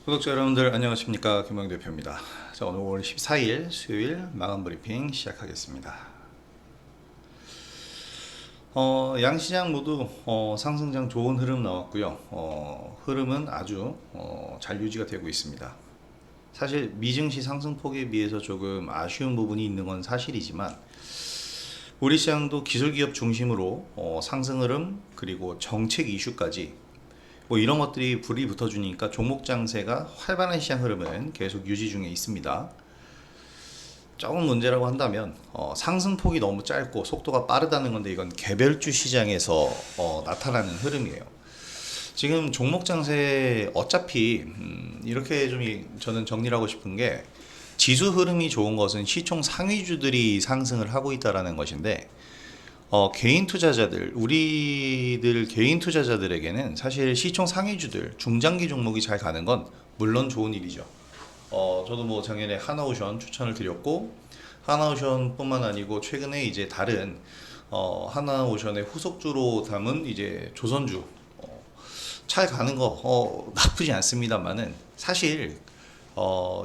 구독자 여러분들 안녕하십니까, 김영 대표입니다. 자, 오늘 5월 14일 수요일 마감 브리핑 시작하겠습니다. 양시장 모두 상승장 좋은 흐름 나왔고요. 흐름은 아주 잘 유지가 되고 있습니다. 사실 미증시 상승폭에 비해서 조금 아쉬운 부분이 있는 건 사실이지만 우리 시장도 기술기업 중심으로 상승 흐름 그리고 정책 이슈까지 뭐 이런 것들이 불이 붙어주니까 종목 장세가 활발한 시장 흐름은 계속 유지 중에 있습니다. 조금 문제라고 한다면 상승폭이 너무 짧고 속도가 빠르다는 건데, 이건 개별주 시장에서 나타나는 흐름이에요. 지금 종목 장세 어차피 이렇게 좀 저는 정리를 하고 싶은 게, 지수 흐름이 좋은 것은 시총 상위주들이 상승을 하고 있다라는 것인데, 개인 투자자들, 우리들 개인 투자자들에게는 사실 시총 상위주들, 중장기 종목이 잘 가는 건 물론 좋은 일이죠. 저도 뭐 작년에 하나오션 추천을 드렸고, 하나오션 뿐만 아니고 최근에 이제 다른 하나오션의 후속주로 담은 이제 조선주 잘 가는 거 나쁘지 않습니다만은, 사실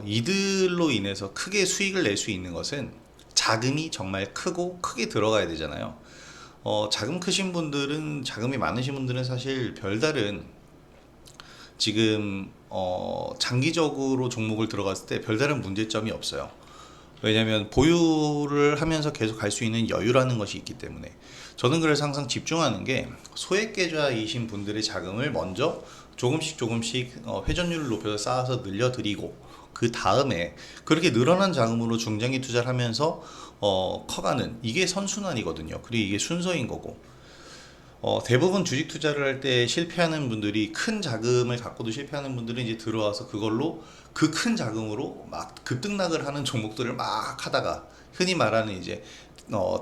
이들로 인해서 크게 수익을 낼 수 있는 것은 자금이 정말 크고 크게 들어가야 되잖아요. 자금 크신 분들은, 자금이 많으신 분들은 사실 별다른 지금 장기적으로 종목을 들어갔을 때 별다른 문제점이 없어요. 왜냐하면 보유를 하면서 계속 갈 수 있는 여유라는 것이 있기 때문에. 저는 그래서 항상 집중하는 게, 소액 계좌이신 분들의 자금을 먼저 조금씩 회전율을 높여서 쌓아서 늘려드리고, 그 다음에 그렇게 늘어난 자금으로 중장기 투자를 하면서 커가는, 이게 선순환이거든요. 그리고 이게 순서인 거고, 대부분 주식 투자를 할 때 실패하는 분들이, 큰 자금을 갖고도 실패하는 분들은 이제 들어와서 그걸로 그 큰 자금으로 막 급등락을 하는 종목들을 막 하다가, 흔히 말하는 이제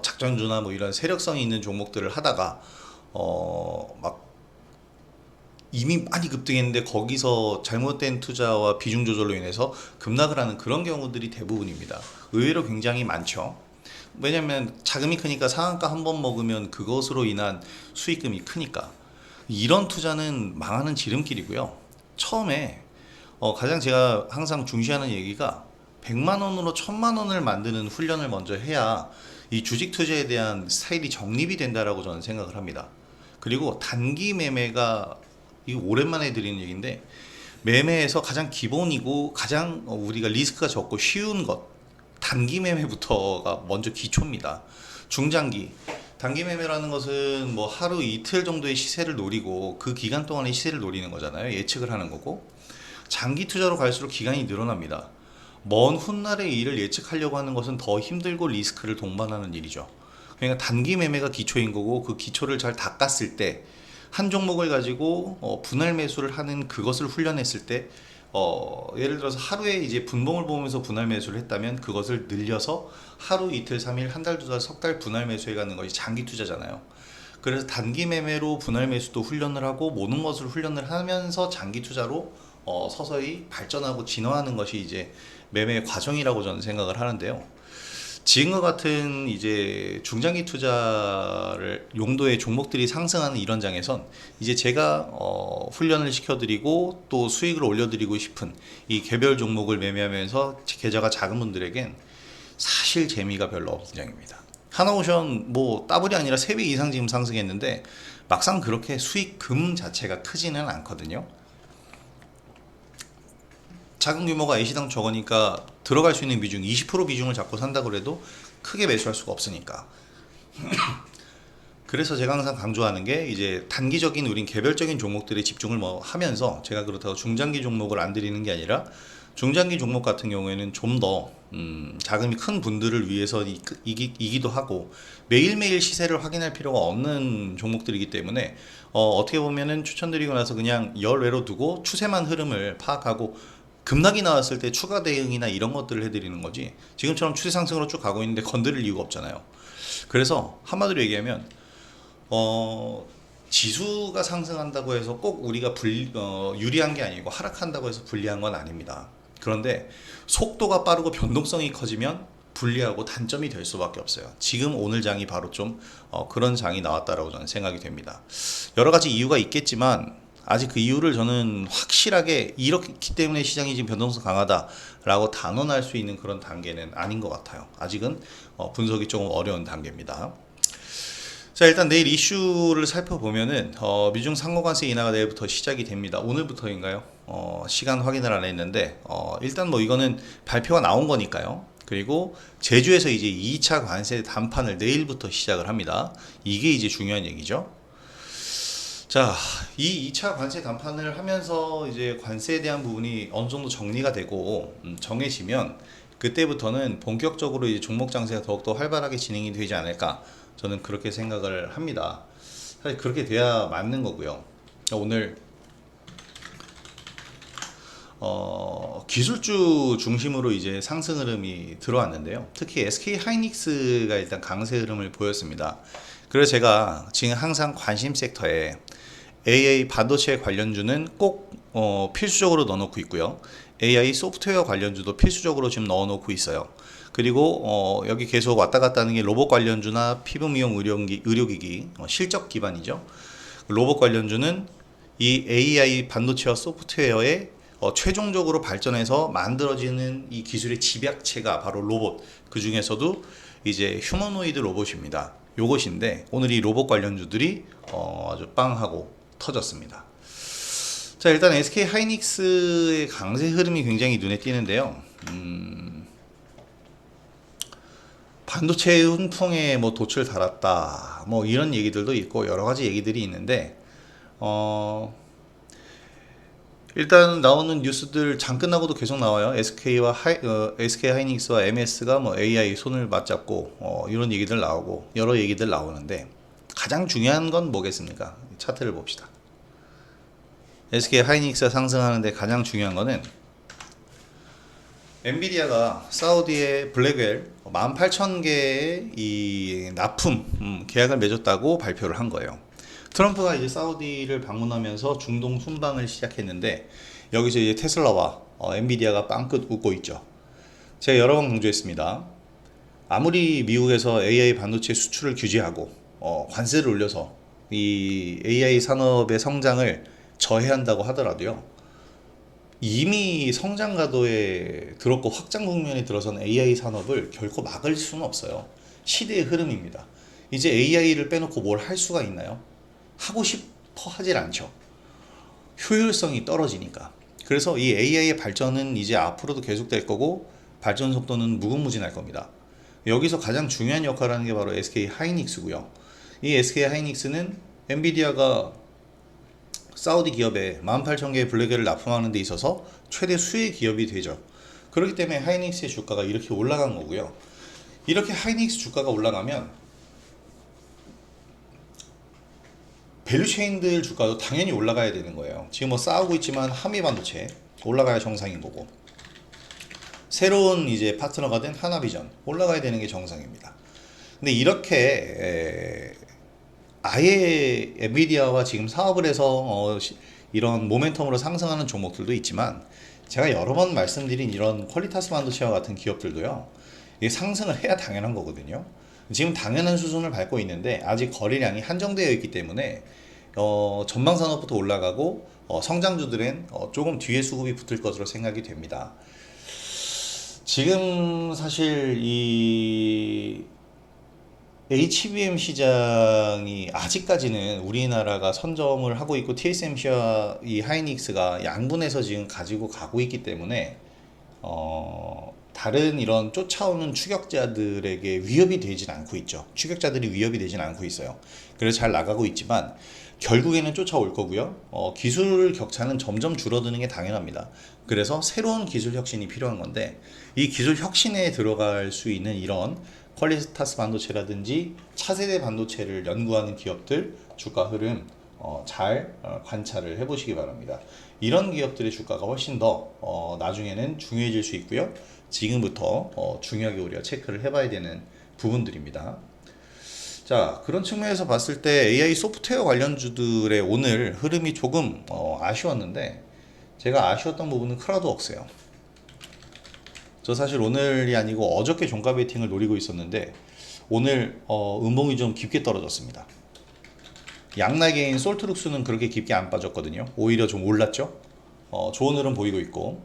작전주나 뭐 이런 세력성이 있는 종목들을 하다가 막 이미 많이 급등했는데 거기서 잘못된 투자와 비중 조절로 인해서 급락을 하는 그런 경우들이 대부분입니다. 의외로 굉장히 많죠. 왜냐면 자금이 크니까 상한가 한 번 먹으면 그것으로 인한 수익금이 크니까. 이런 투자는 망하는 지름길이고요. 처음에 가장 제가 항상 중시하는 얘기가, 100만 원으로 1000만 원을 만드는 훈련을 먼저 해야 이 주식 투자에 대한 스타일이 정립이 된다라고 저는 생각을 합니다. 그리고 단기 매매가, 이거 오랜만에 드리는 얘기인데, 매매에서 가장 기본이고 가장 우리가 리스크가 적고 쉬운 것, 단기 매매부터가 먼저 기초입니다. 중장기, 단기 매매라는 것은 뭐 하루 이틀 정도의 시세를 노리고 그 기간 동안의 시세를 노리는 거잖아요. 예측을 하는 거고, 장기 투자로 갈수록 기간이 늘어납니다. 먼 훗날의 일을 예측하려고 하는 것은 더 힘들고 리스크를 동반하는 일이죠. 그러니까 단기 매매가 기초인 거고, 그 기초를 잘 닦았을 때, 한 종목을 가지고 분할 매수를 하는 그것을 훈련했을 때, 예를 들어서 하루에 이제 분봉을 보면서 분할 매수를 했다면, 그것을 늘려서 하루, 이틀, 3일, 한 달, 두 달, 석 달 분할 매수해 가는 것이 장기 투자잖아요. 그래서 단기 매매로 분할 매수도 훈련을 하고, 모든 것을 훈련을 하면서 장기 투자로 서서히 발전하고 진화하는 것이 이제 매매의 과정이라고 저는 생각을 하는데요. 지금과 같은 이제 중장기 투자를 용도의 종목들이 상승하는 이런 장에선, 이제 제가 훈련을 시켜드리고 또 수익을 올려드리고 싶은 이 개별 종목을 매매하면서 계좌가 작은 분들에겐 사실 재미가 별로 없는 장입니다. 하나오션 뭐 따블이 아니라 3배 이상 지금 상승했는데, 막상 그렇게 수익금 자체가 크지는 않거든요. 작은 규모가 A시당 적으니까 들어갈 수 있는 비중 20% 비중을 잡고 산다 그래도 크게 매수할 수가 없으니까. 그래서 제가 항상 강조하는 게, 이제 단기적인 우린 개별적인 종목들에 집중을 뭐 하면서, 제가 그렇다고 중장기 종목을 안 드리는 게 아니라, 중장기 종목 같은 경우에는 좀 더 자금이 큰 분들을 위해서 이기도 하고, 매일매일 시세를 확인할 필요가 없는 종목들이기 때문에 어떻게 보면은 추천드리고 나서 그냥 열외로 두고 추세만 흐름을 파악하고, 급락이 나왔을 때 추가 대응이나 이런 것들을 해드리는 거지, 지금처럼 추세 상승으로 쭉 가고 있는데 건드릴 이유가 없잖아요. 그래서 한마디로 얘기하면, 지수가 상승한다고 해서 꼭 우리가 유리한 게 아니고, 하락한다고 해서 불리한 건 아닙니다. 그런데 속도가 빠르고 변동성이 커지면 불리하고 단점이 될 수밖에 없어요. 지금 오늘 장이 바로 좀 그런 장이 나왔다라고 저는 생각이 됩니다. 여러 가지 이유가 있겠지만, 아직 그 이유를 저는 확실하게 이렇기 때문에 시장이 지금 변동성 강하다라고 단언할 수 있는 그런 단계는 아닌 것 같아요. 아직은 분석이 조금 어려운 단계입니다. 자, 일단 내일 이슈를 살펴보면은 미중 상호관세 인하가 내일부터 시작이 됩니다. 오늘부터인가요? 시간 확인을 안 했는데 일단 뭐 이거는 발표가 나온 거니까요. 그리고 제주에서 이제 2차 관세談判을 내일부터 시작을 합니다. 이게 이제 중요한 얘기죠. 자, 이 2차 관세談判을 하면서 이제 관세에 대한 부분이 어느 정도 정리가 되고 정해지면 그때부터는 본격적으로 이제 종목 장세가 더욱더 활발하게 진행이 되지 않을까, 저는 그렇게 생각을 합니다. 사실 그렇게 돼야 맞는 거고요. 오늘 기술주 중심으로 이제 상승 흐름이 들어왔는데요. 특히 SK 하이닉스가 일단 강세 흐름을 보였습니다. 그래서 제가 지금 항상 관심 섹터에 AI 반도체 관련주는 꼭 필수적으로 넣어놓고 있고요. AI 소프트웨어 관련주도 필수적으로 지금 넣어놓고 있어요. 그리고 여기 계속 왔다 갔다 하는 게 로봇 관련주나 피부 미용 의료기기 실적 기반이죠. 로봇 관련주는 이 AI 반도체와 소프트웨어에 최종적으로 발전해서 만들어지는 이 기술의 집약체가 바로 로봇, 그 중에서도 이제 휴머노이드 로봇입니다. 요것인데 오늘 이 로봇 관련주들이 아주 빵하고 터졌습니다. 자, 일단 SK 하이닉스의 강세 흐름이 굉장히 눈에 띄는데요. 반도체 훈풍에 뭐 돛을 달았다, 뭐 이런 얘기들도 있고 여러 가지 얘기들이 있는데 일단 나오는 뉴스들 장 끝나고도 계속 나와요. SK 하이닉스와 MS가 뭐 AI 손을 맞잡고 이런 얘기들 나오고 여러 얘기들 나오는데 가장 중요한 건 뭐겠습니까? 차트를 봅시다. SK 하이닉스가 상승하는데 가장 중요한 거는 엔비디아가 사우디의 블랙웰 18,000개의 이 납품 계약을 맺었다고 발표를 한 거예요. 트럼프가 이제 사우디를 방문하면서 중동 순방을 시작했는데 여기서 이제 테슬라와 엔비디아가 빵끝 웃고 있죠. 제가 여러 번 강조했습니다. 아무리 미국에서 AI 반도체 수출을 규제하고 관세를 올려서 이 AI 산업의 성장을 저해한다고 하더라도요, 이미 성장 가도에 들었고 확장 국면에 들어선 AI 산업을 결코 막을 수는 없어요. 시대의 흐름입니다. 이제 AI를 빼놓고 뭘 할 수가 있나요? 하고 싶어 하질 않죠. 효율성이 떨어지니까. 그래서 이 AI의 발전은 이제 앞으로도 계속될 거고 발전 속도는 무궁무진할 겁니다. 여기서 가장 중요한 역할을 하는 게 바로 SK 하이닉스고요. 이 SK 하이닉스는 엔비디아가 사우디 기업에 18,000개의 블랙웰을 납품하는 데 있어서 최대 수혜 기업이 되죠. 그렇기 때문에 하이닉스의 주가가 이렇게 올라간 거고요. 이렇게 하이닉스 주가가 올라가면 밸류체인들 주가도 당연히 올라가야 되는 거예요. 지금 뭐 싸우고 있지만 한미 반도체 올라가야 정상인 거고, 새로운 이제 파트너가 된 하나비전 올라가야 되는 게 정상입니다. 근데 이렇게 아예 엔비디아와 지금 사업을 해서 이런 모멘텀으로 상승하는 종목들도 있지만, 제가 여러 번 말씀드린 이런 퀄리타스 반도체와 같은 기업들도요, 이게 상승을 해야 당연한 거거든요. 지금 당연한 수준을 밟고 있는데 아직 거래량이 한정되어 있기 때문에 전방산업부터 올라가고 성장주들은 조금 뒤에 수급이 붙을 것으로 생각이 됩니다. 지금 사실 이 HBM 시장이 아직까지는 우리나라가 선점을 하고 있고 TSMC와 이 하이닉스가 양분해서 지금 가지고 가고 있기 때문에 다른 이런 쫓아오는 추격자들에게 위협이 되진 않고 있죠. 추격자들이 위협이 되진 않고 있어요. 그래서 잘 나가고 있지만 결국에는 쫓아올 거고요. 기술 격차는 점점 줄어드는 게 당연합니다. 그래서 새로운 기술 혁신이 필요한 건데, 이 기술 혁신에 들어갈 수 있는 이런 퀄리타스 반도체라든지 차세대 반도체를 연구하는 기업들 주가 흐름 잘 관찰을 해보시기 바랍니다. 이런 기업들의 주가가 훨씬 더 나중에는 중요해질 수 있고요. 지금부터 중요하게 우리가 체크를 해봐야 되는 부분들입니다. 자, 그런 측면에서 봤을 때 AI 소프트웨어 관련주들의 오늘 흐름이 조금 아쉬웠는데, 제가 아쉬웠던 부분은 크라우드웍스예요. 저 사실 오늘이 아니고 어저께 종가 베이팅을 노리고 있었는데 오늘 음봉이 좀 깊게 떨어졌습니다. 양날개인 솔트룩스는 그렇게 깊게 안 빠졌거든요. 오히려 좀 올랐죠. 좋은 흐름 보이고 있고,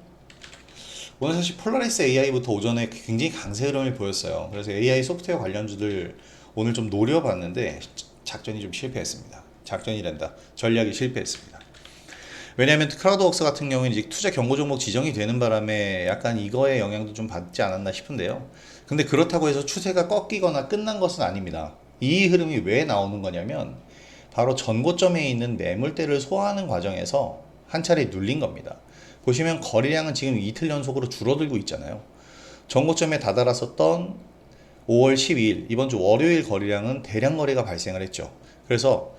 오늘 사실 폴라리스 AI부터 오전에 굉장히 강세 흐름을 보였어요. 그래서 AI 소프트웨어 관련주들 오늘 좀 노려봤는데 작전이 좀 실패했습니다. 작전이란다. 전략이 실패했습니다. 왜냐하면 크라우드웍스 같은 경우는 이제 투자 경고 종목 지정이 되는 바람에 약간 이거의 영향도 좀 받지 않았나 싶은데요. 근데 그렇다고 해서 추세가 꺾이거나 끝난 것은 아닙니다. 이 흐름이 왜 나오는 거냐면 바로 전고점에 있는 매물대를 소화하는 과정에서 한 차례 눌린 겁니다. 보시면 거래량은 지금 이틀 연속으로 줄어들고 있잖아요. 전고점에 다다랐었던 5월 12일 이번 주 월요일 거래량은 대량 거래가 발생을 했죠. 그래서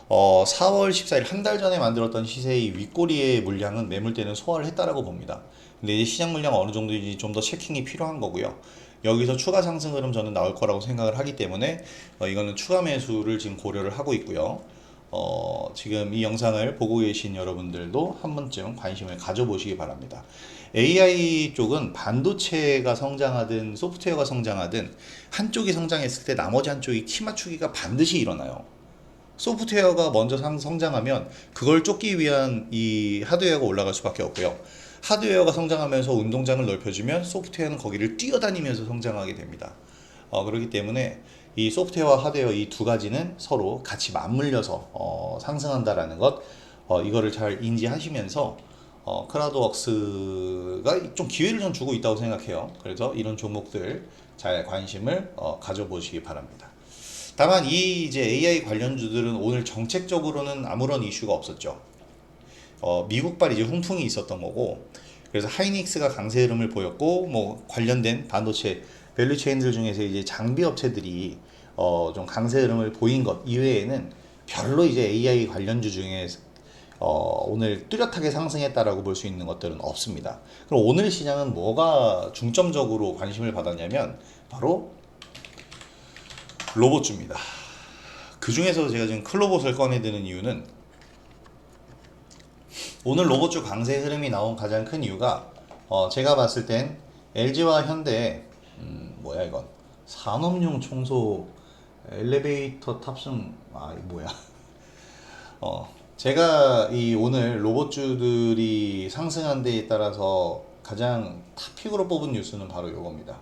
4월 14일 한 달 전에 만들었던 시세의 윗꼬리의 물량은 매물대는 소화를 했다라고 봅니다. 근데 이제 시장 물량 어느 정도인지 좀 더 체킹이 필요한 거고요. 여기서 추가 상승 흐름 저는 나올 거라고 생각을 하기 때문에 이거는 추가 매수를 지금 고려를 하고 있고요. 지금 이 영상을 보고 계신 여러분들도 한 번쯤 관심을 가져보시기 바랍니다. AI 쪽은 반도체가 성장하든 소프트웨어가 성장하든 한쪽이 성장했을 때 나머지 한쪽이 키 맞추기가 반드시 일어나요. 소프트웨어가 먼저 성장하면 그걸 쫓기 위한 이 하드웨어가 올라갈 수밖에 없고요. 하드웨어가 성장하면서 운동장을 넓혀주면 소프트웨어는 거기를 뛰어다니면서 성장하게 됩니다. 그렇기 때문에 이 소프트웨어와 하드웨어 이 두 가지는 서로 같이 맞물려서 상승한다라는 것, 이거를 잘 인지하시면서 크라우드웍스가 좀 기회를 좀 주고 있다고 생각해요. 그래서 이런 종목들 잘 관심을 가져보시기 바랍니다. 다만 이 이제 AI 관련주들은 오늘 정책적으로는 아무런 이슈가 없었죠. 미국발 이제 훈풍이 있었던 거고, 그래서 하이닉스가 강세 흐름을 보였고, 뭐 관련된 반도체 밸류체인들 중에서 이제 장비 업체들이 좀 강세 흐름을 보인 것 이외에는 별로 이제 AI 관련주 중에 오늘 뚜렷하게 상승했다라고 볼 수 있는 것들은 없습니다. 그럼 오늘 시장은 뭐가 중점적으로 관심을 받았냐면 바로 로봇주입니다. 그 중에서 제가 지금 클로봇을 꺼내드는 이유는 오늘 로봇주 강세 흐름이 나온 가장 큰 이유가 제가 봤을 땐 LG와 현대 뭐야 이건 산업용 청소 엘리베이터 탑승 뭐야 제가 이 오늘 로봇주들이 상승한 데에 따라서 가장 탑픽으로 뽑은 뉴스는 바로 이겁니다.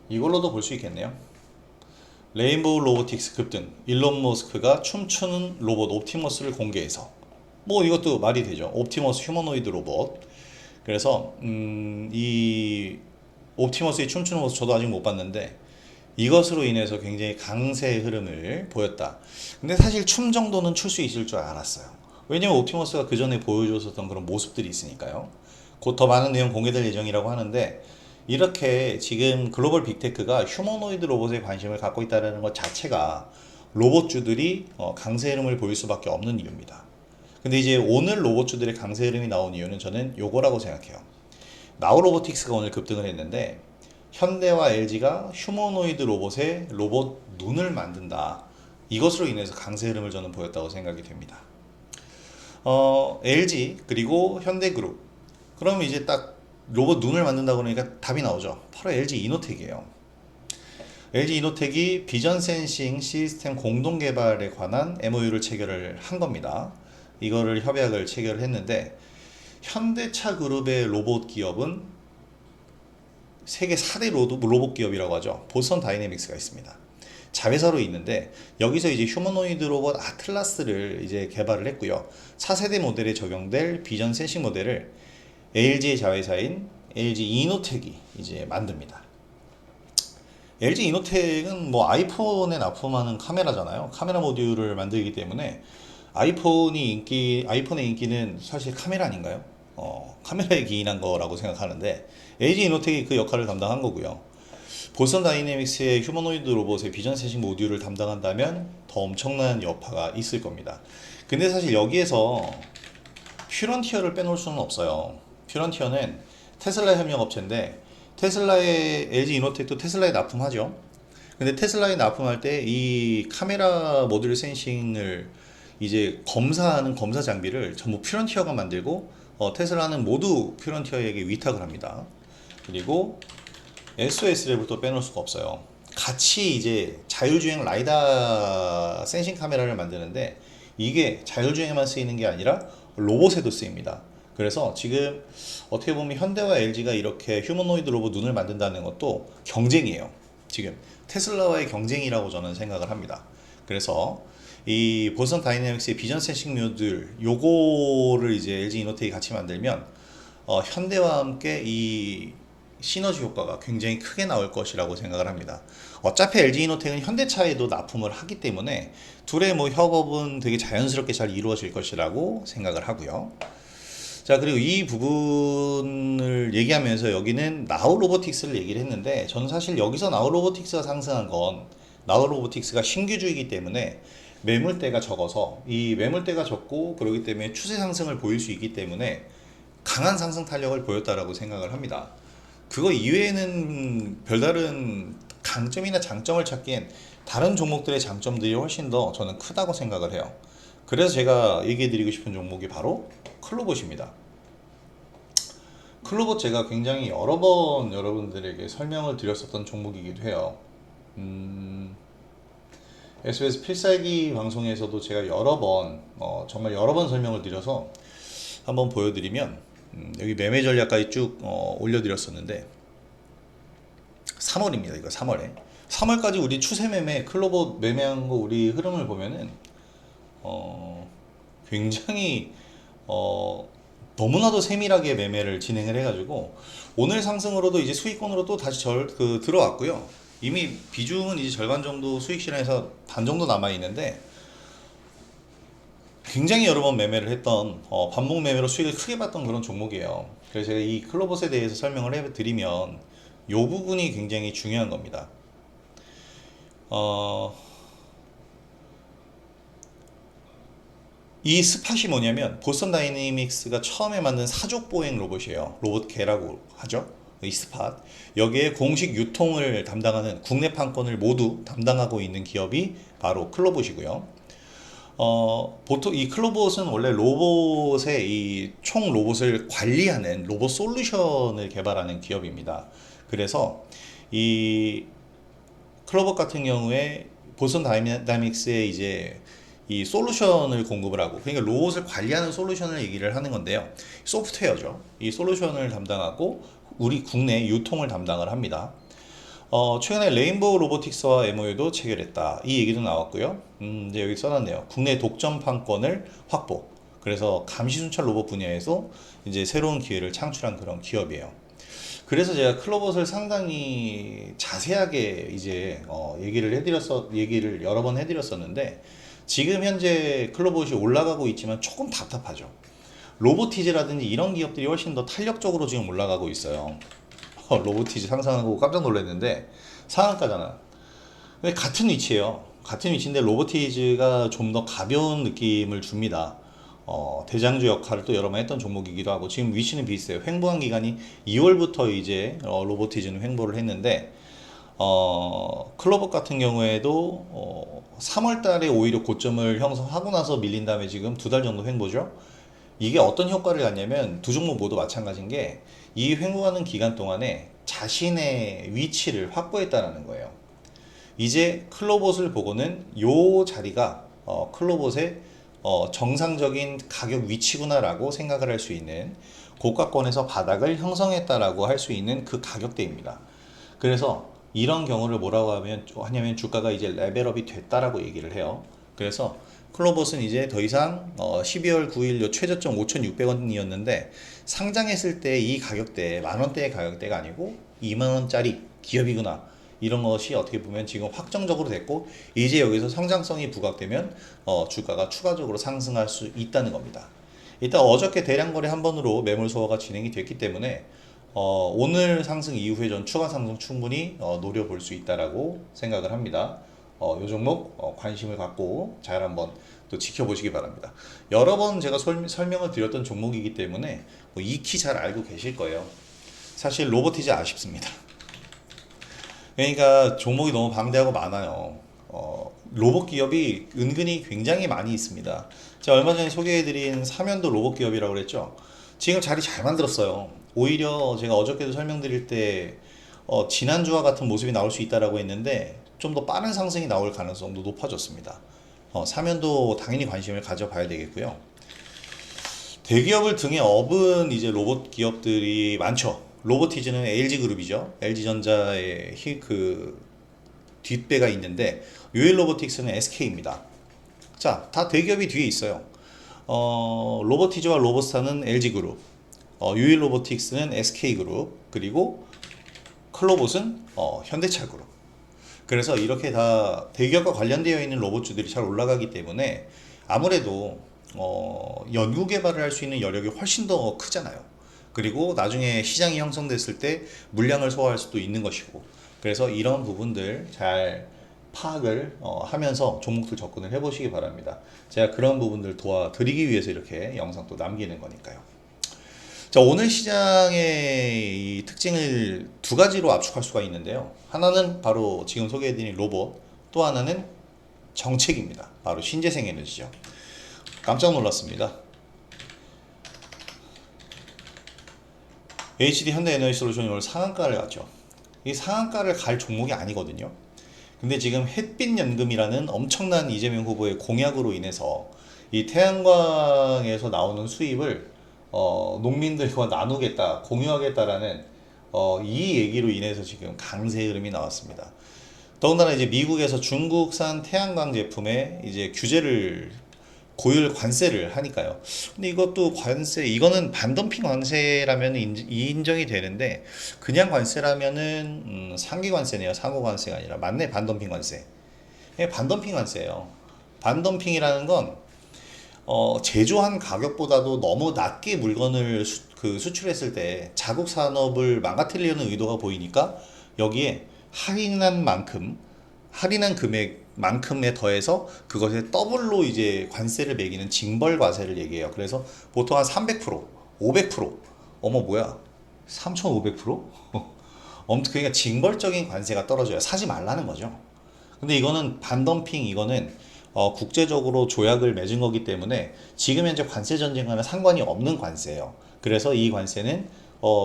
이걸로도 볼 수 있겠네요. 레인보우 로보틱스 급등, 일론 머스크가 춤추는 로봇 옵티머스를 공개해서, 뭐 이것도 말이 되죠. 옵티머스 휴머노이드 로봇. 그래서 이 옵티머스의 춤추는 모습 저도 아직 못 봤는데 이것으로 인해서 굉장히 강세 흐름을 보였다. 근데 사실 춤 정도는 출 수 있을 줄 알았어요. 왜냐면 옵티머스가 그 전에 보여줬었던 그런 모습들이 있으니까요. 곧 더 많은 내용 공개될 예정이라고 하는데, 이렇게 지금 글로벌 빅테크가 휴머노이드 로봇에 관심을 갖고 있다는 것 자체가 로봇주들이 강세 흐름을 보일 수밖에 없는 이유입니다. 근데 이제 오늘 로봇주들의 강세 흐름이 나온 이유는 저는 요거라고 생각해요. 나우로보틱스가 오늘 급등을 했는데 현대와 LG가 휴머노이드 로봇에 로봇 눈을 만든다. 이것으로 인해서 강세 흐름을 저는 보였다고 생각이 됩니다. LG 그리고 현대그룹, 그럼 이제 딱 로봇 눈을 만든다 그러니까 답이 나오죠. 바로 LG 이노텍이에요. LG 이노텍이 비전 센싱 시스템 공동 개발에 관한 MOU를 체결을 한 겁니다. 이거를 협약을 체결했는데, 현대차 그룹의 로봇 기업은 세계 4대 로봇 기업이라고 하죠. 보스턴 다이내믹스가 있습니다. 자회사로 있는데 여기서 이제 휴머노이드 로봇 아틀라스를 이제 개발을 했고요. 4세대 모델에 적용될 비전 센싱 모델을 LG의 자회사인 LG 이노텍이 이제 만듭니다. LG 이노텍은 뭐 아이폰에 납품하는 카메라잖아요. 카메라 모듈을 만들기 때문에 아이폰의 인기는 사실 카메라 아닌가요? 카메라에 기인한 거라고 생각하는데 LG 이노텍이 그 역할을 담당한 거고요. 보스턴 다이내믹스의 휴머노이드 로봇의 비전 센싱 모듈을 담당한다면 더 엄청난 여파가 있을 겁니다. 근데 사실 여기에서 퓨런티어를 빼놓을 수는 없어요. 퓨런티어는 테슬라 협력업체인데 테슬라의 LG 이노텍도 테슬라에 납품하죠. 근데 테슬라에 납품할 때 이 카메라 모듈 센싱을 이제 검사하는 검사 장비를 전부 퓨런티어가 만들고 테슬라는 모두 퓨런티어에게 위탁을 합니다. 그리고 SOS를 또 빼놓을 수가 없어요. 같이 이제 자율주행 라이다 센싱 카메라를 만드는데 이게 자율주행에만 쓰이는 게 아니라 로봇에도 쓰입니다. 그래서 지금 어떻게 보면 현대와 LG가 이렇게 휴머노이드 로봇 눈을 만든다는 것도 경쟁이에요. 지금 테슬라와의 경쟁이라고 저는 생각을 합니다. 그래서 이 보선 다이내믹스의 비전 센싱 모듈 요거를 이제 LG 이노텍이 같이 만들면 현대와 함께 이 시너지 효과가 굉장히 크게 나올 것이라고 생각을 합니다. 어차피 LG 이노텍은 현대차에도 납품을 하기 때문에 둘의 뭐 협업은 되게 자연스럽게 잘 이루어질 것이라고 생각을 하고요. 자, 그리고 이 부분을 얘기하면서 여기는 나우 로보틱스를 얘기를 했는데 저는 사실 여기서 나우 로보틱스가 상승한 건 나우 로보틱스가 신규주이기 때문에 매물대가 적어서 이 매물대가 적고 그러기 때문에 추세 상승을 보일 수 있기 때문에 강한 상승 탄력을 보였다라고 생각을 합니다. 그거 이외에는 별다른 강점이나 장점을 찾기엔 다른 종목들의 장점들이 훨씬 더 저는 크다고 생각을 해요. 그래서 제가 얘기해 드리고 싶은 종목이 바로 클로봇입니다. 클로봇 제가 굉장히 여러 번 여러분들에게 설명을 드렸었던 종목이기도 해요. SBS 필살기 방송에서도 제가 여러 번 정말 여러 번 설명을 드려서 한번 보여드리면 여기 매매 전략까지 쭉 올려드렸었는데 3월입니다. 이거 3월에 3월까지 우리 추세 매매 클로봇 매매한 거 우리 흐름을 보면은 굉장히 너무나도 세밀하게 매매를 진행을 해가지고 오늘 상승으로도 이제 수익권으로 또 다시 들어왔고요. 이미 비중은 이제 절반 정도 수익 실현에서 반 정도 남아 있는데 굉장히 여러 번 매매를 했던 반복 매매로 수익을 크게 봤던 그런 종목이에요. 그래서 제가 이 클로봇에 대해서 설명을 해드리면 이 부분이 굉장히 중요한 겁니다. 이 스팟이 뭐냐면 보스턴 다이내믹스가 처음에 만든 사족 보행 로봇이에요. 로봇개라고 하죠. 이 스팟. 여기에 공식 유통을 담당하는 국내 판권을 모두 담당하고 있는 기업이 바로 클로봇이고요. 보통 이 클로봇은 원래 로봇의 이 총 로봇을 관리하는 로봇 솔루션을 개발하는 기업입니다. 그래서 이 클로봇 같은 경우에 보스턴 다이내믹스의 이제 이 솔루션을 공급을 하고 그러니까 로봇을 관리하는 솔루션을 얘기를 하는 건데요. 소프트웨어죠. 이 솔루션을 담당하고 우리 국내 유통을 담당을 합니다. 최근에 레인보우 로보틱스와 MOU도 체결했다. 이 얘기도 나왔고요. 이제 여기 써놨네요. 국내 독점 판권을 확보. 그래서 감시 순찰 로봇 분야에서 이제 새로운 기회를 창출한 그런 기업이에요. 그래서 제가 클로봇을 상당히 자세하게 이제 얘기를 여러 번 해드렸었는데 지금 현재 클로봇이 올라가고 있지만 조금 답답하죠. 로보티즈라든지 이런 기업들이 훨씬 더 탄력적으로 지금 올라가고 있어요. 로보티즈 상상하고 깜짝 놀랐는데 상한가잖아. 근데 같은 위치예요. 같은 위치인데 로보티즈가 좀 더 가벼운 느낌을 줍니다. 대장주 역할을 또 여러 번 했던 종목이기도 하고 지금 위치는 비슷해요. 횡보한 기간이 2월부터 이제 로보티즈는 횡보를 했는데 클로봇 같은 경우에도 3월 달에 오히려 고점을 형성하고 나서 밀린 다음에 지금 2달 정도 횡보죠. 이게 어떤 효과를 갖냐면 두 종목 모두 마찬가지인 게 이 횡보하는 기간 동안에 자신의 위치를 확보했다는 거예요. 이제 클로봇을 보고는 요 자리가 클로봇의 정상적인 가격 위치구나라고 생각을 할 수 있는 고가권에서 바닥을 형성했다라고 할 수 있는 그 가격대입니다. 그래서 이런 경우를 뭐라고 하냐면 주가가 이제 레벨업이 됐다라고 얘기를 해요. 그래서 클로봇은 이제 더 이상 12월 9일 요 최저점 5,600원이었는데 상장했을 때 이 가격대 만원대의 가격대가 아니고 2만원짜리 기업이구나 이런 것이 어떻게 보면 지금 확정적으로 됐고 이제 여기서 성장성이 부각되면 주가가 추가적으로 상승할 수 있다는 겁니다. 일단 어저께 대량 거래 한 번으로 매물 소화가 진행이 됐기 때문에 오늘 상승 이후에 전 추가 상승 충분히 노려볼 수 있다라고 생각을 합니다. 이 종목 관심을 갖고 잘 한번 또 지켜보시기 바랍니다. 여러 번 제가 설명을 드렸던 종목이기 때문에 익히 잘 알고 계실 거예요. 사실 로보티즈 아쉽습니다. 그러니까 종목이 너무 방대하고 많아요. 로봇 기업이 은근히 굉장히 많이 있습니다. 제가 얼마 전에 소개해드린 사면도 로봇 기업이라고 그랬죠. 지금 자리 잘 만들었어요. 오히려 제가 어저께도 설명드릴 때 지난주와 같은 모습이 나올 수 있다라고 했는데 좀 더 빠른 상승이 나올 가능성도 높아졌습니다. 사면도 당연히 관심을 가져봐야 되겠고요. 대기업을 등에 업은 이제 로봇 기업들이 많죠. 로보티즈는 LG그룹이죠. LG전자의 그 뒷배가 있는데 유일로보틱스는 SK입니다. 자, 다 대기업이 뒤에 있어요. 로보티즈와 로보스타는 LG그룹, 유일로보틱스는 SK그룹, 그리고 클로봇은 현대차그룹. 그래서 이렇게 다 대기업과 관련되어 있는 로봇주들이 잘 올라가기 때문에 아무래도 연구 개발을 할 수 있는 여력이 훨씬 더 크잖아요. 그리고 나중에 시장이 형성됐을 때 물량을 소화할 수도 있는 것이고, 그래서 이런 부분들 잘 파악을 하면서 종목들 접근을 해보시기 바랍니다. 제가 그런 부분들 도와드리기 위해서 이렇게 영상 또 남기는 거니까요. 자, 오늘 시장의 이 특징을 두 가지로 압축할 수가 있는데요. 하나는 바로 지금 소개해드린 로봇, 또 하나는 정책입니다. 바로 신재생 에너지죠. 깜짝 놀랐습니다. HD 현대에너지솔루션이 오늘 상한가를 갔죠. 이 상한가를 갈 종목이 아니거든요. 근데 지금 햇빛연금이라는 엄청난 이재명 후보의 공약으로 인해서 이 태양광에서 나오는 수입을 농민들과 나누겠다, 공유하겠다라는 이 얘기로 인해서 지금 강세 흐름이 나왔습니다. 더군다나 이제 미국에서 중국산 태양광 제품에 이제 규제를 고율 관세를 하니까요. 근데 이것도 관세, 이거는 반덤핑 관세라면 인정이 되는데 그냥 관세라면은 상기 관세네요. 상호 관세가 아니라 맞네, 반덤핑 관세. 예, 반덤핑 관세예요. 반덤핑이라는 건 제조한 가격보다도 너무 낮게 물건을 수출했을 때 자국 산업을 망가뜨리려는 의도가 보이니까 여기에 할인한 금액만큼에 더해서 그것에 더블로 이제 관세를 매기는 징벌 과세를 얘기해요. 그래서 보통 한 300%, 500%, 어머 뭐야, 3,500%? 그러니까 징벌적인 관세가 떨어져요. 사지 말라는 거죠. 근데 이거는 반덤핑, 이거는 국제적으로 조약을 맺은 거기 때문에 지금 현재 관세 전쟁과는 상관이 없는 관세예요. 그래서 이 관세는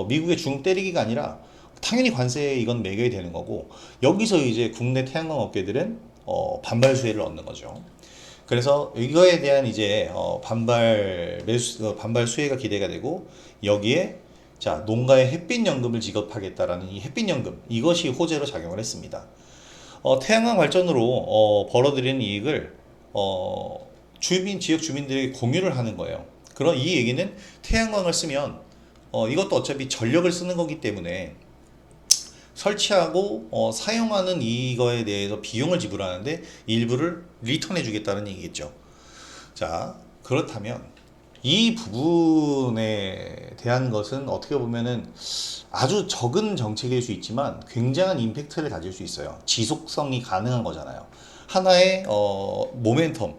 미국의 중국 때리기가 아니라 당연히 관세에 이건 매겨야 되는 거고, 여기서 이제 국내 태양광 업계들은 반발 수혜를 얻는 거죠. 그래서 이거에 대한 이제 반발 수혜가 기대가 되고, 여기에 자, 농가에 햇빛연금을 지급하겠다라는 이 햇빛연금, 이것이 호재로 작용을 했습니다. 태양광 발전으로 벌어들이는 이익을 지역 주민들에게 공유를 하는 거예요. 그런 이 얘기는 태양광을 쓰면 이것도 어차피 전력을 쓰는 거기 때문에 설치하고 사용하는 이거에 대해서 비용을 지불하는데 일부를 리턴해 주겠다는 얘기겠죠. 자, 그렇다면 이 부분에 대한 것은 어떻게 보면은 아주 적은 정책일 수 있지만 굉장한 임팩트를 가질 수 있어요. 지속성이 가능한 거잖아요. 하나의 모멘텀.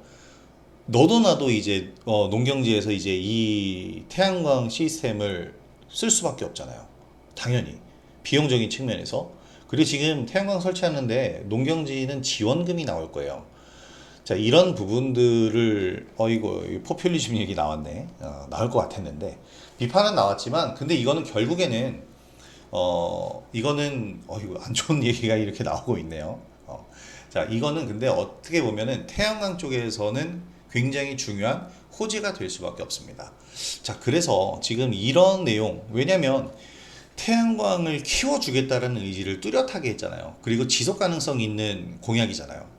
너도 나도 이제 농경지에서 이제 이 태양광 시스템을 쓸 수밖에 없잖아요. 당연히 비용적인 측면에서. 그리고 지금 태양광 설치하는데 농경지는 지원금이 나올 거예요. 자, 이런 부분들을 이거 포퓰리즘 얘기 나왔네. 나올 것 같았는데 비판은 나왔지만, 근데 이거는 결국에는 이거는 이거 안 좋은 얘기가 이렇게 나오고 있네요. 자, 이거는 근데 어떻게 보면은 태양광 쪽에서는 굉장히 중요한 호재가 될 수밖에 없습니다. 자, 그래서 지금 이런 내용, 왜냐면 태양광을 키워주겠다라는 의지를 뚜렷하게 했잖아요. 그리고 지속 가능성 있는 공약이잖아요.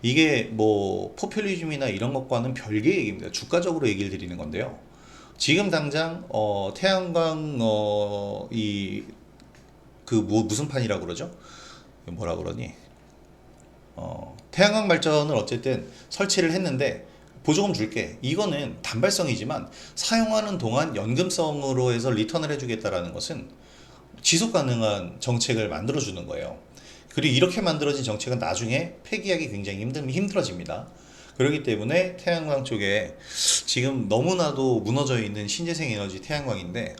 이게 뭐 포퓰리즘이나 이런 것과는 별개의 얘기입니다. 주가적으로 얘기를 드리는 건데요. 지금 당장 태양광 무슨 판이라고 그러죠? 뭐라 그러니? 태양광 발전을 어쨌든 설치를 했는데 보조금 줄게. 이거는 단발성이지만 사용하는 동안 연금성으로 해서 리턴을 해주겠다라는 것은 지속 가능한 정책을 만들어 주는 거예요. 그리고 이렇게 만들어진 정책은 나중에 폐기하기 굉장히 힘들어집니다. 그렇기 때문에 태양광 쪽에 지금 너무나도 무너져 있는 신재생 에너지 태양광인데,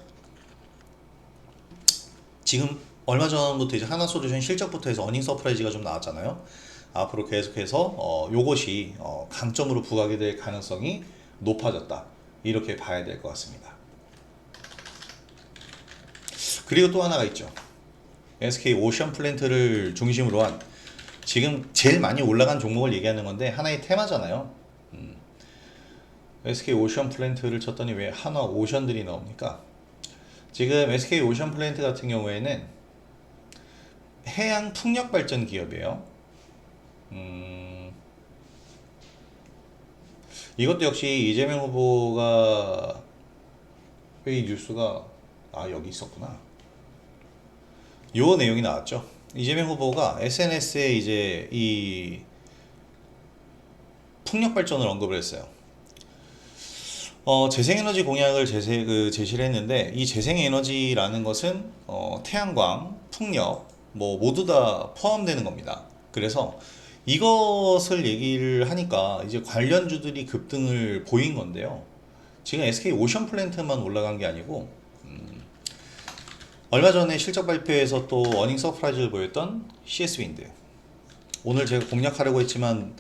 지금 얼마 전부터 이제 하나솔루션 실적부터 해서 어닝 서프라이즈가 좀 나왔잖아요. 앞으로 계속해서 요것이 강점으로 부각이 될 가능성이 높아졌다, 이렇게 봐야 될 것 같습니다. 그리고 또 하나가 있죠. SK 오션 플랜트를 중심으로 한 지금 제일 많이 올라간 종목을 얘기하는 건데 하나의 테마잖아요. SK 오션 플랜트를 쳤더니 왜 한화 오션들이 나옵니까? 지금 SK 오션 플랜트 같은 경우에는 해양 풍력 발전 기업이에요. 이것도 역시 이재명 후보가 회의 뉴스가 여기 있었구나. 요 내용이 나왔죠. 이재명 후보가 SNS에 이제 이 풍력 발전을 언급을 했어요. 재생에너지 공약을 제시를 했는데 이 재생에너지라는 것은 태양광, 풍력 뭐 모두 다 포함되는 겁니다. 그래서 이것을 얘기를 하니까 이제 관련주들이 급등을 보인 건데요. 지금 SK 오션 플랜트만 올라간 게 아니고 얼마 전에 실적 발표에서 또 어닝 서프라이즈를 보였던 CS 윈드, 오늘 제가 공략하려고 했지만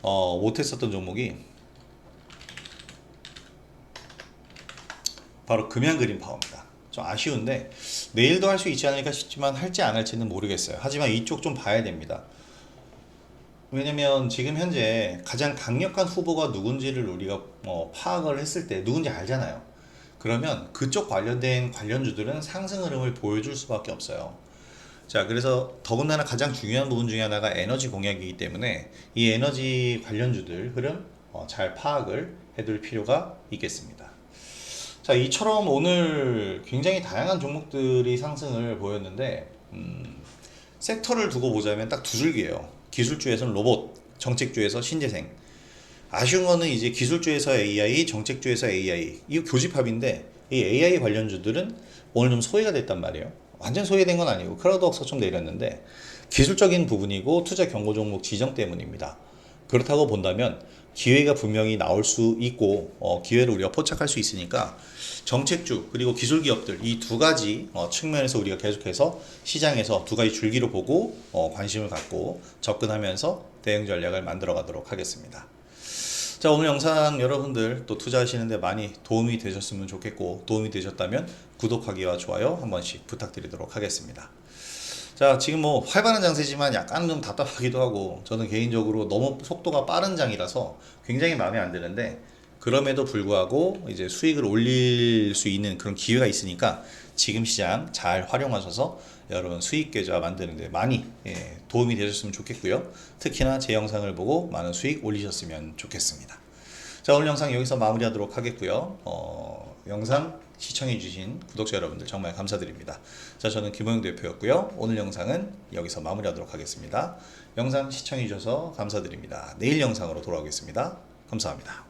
못했었던 종목이 바로 금양 그린 파워입니다. 좀 아쉬운데 내일도 할 수 있지 않을까 싶지만 할지 안 할지는 모르겠어요. 하지만 이쪽 좀 봐야 됩니다. 왜냐면 지금 현재 가장 강력한 후보가 누군지를 우리가 파악을 했을 때 누군지 알잖아요. 그러면 그쪽 관련된 관련주들은 상승 흐름을 보여줄 수밖에 없어요. 자, 그래서 더군다나 가장 중요한 부분 중에 하나가 에너지 공약이기 때문에 이 에너지 관련주들 흐름 잘 파악을 해둘 필요가 있겠습니다. 자, 이처럼 오늘 굉장히 다양한 종목들이 상승을 보였는데 섹터를 두고 보자면 딱 두 줄기예요. 기술주에서는 로봇, 정책주에서 신재생. 아쉬운 거는 이제 기술주에서 AI, 정책주에서 AI, 이 교집합인데 이 AI 관련주들은 오늘 좀 소외가 됐단 말이에요. 완전 소외된 건 아니고 크라우드웍스 좀 내렸는데 기술적인 부분이고 투자 경고 종목 지정 때문입니다. 그렇다고 본다면 기회가 분명히 나올 수 있고 기회를 우리가 포착할 수 있으니까 정책주 그리고 기술 기업들 이 두 가지 측면에서 우리가 계속해서 시장에서 두 가지 줄기로 보고 관심을 갖고 접근하면서 대응 전략을 만들어 가도록 하겠습니다. 자, 오늘 영상 여러분들 또 투자하시는데 많이 도움이 되셨으면 좋겠고 도움이 되셨다면 구독하기와 좋아요 한 번씩 부탁드리도록 하겠습니다. 자, 지금 뭐 활발한 장세지만 약간 좀 답답하기도 하고 저는 개인적으로 너무 속도가 빠른 장이라서 굉장히 마음에 안 드는데 그럼에도 불구하고 이제 수익을 올릴 수 있는 그런 기회가 있으니까 지금 시장 잘 활용하셔서 여러분 수익 계좌 만드는 데 많이 도움이 되셨으면 좋겠고요. 특히나 제 영상을 보고 많은 수익 올리셨으면 좋겠습니다. 자, 오늘 영상 여기서 마무리하도록 하겠고요. 영상 시청해주신 구독자 여러분들 정말 감사드립니다. 자, 저는 김호영 대표였고요. 오늘 영상은 여기서 마무리하도록 하겠습니다. 영상 시청해주셔서 감사드립니다. 내일 영상으로 돌아오겠습니다. 감사합니다.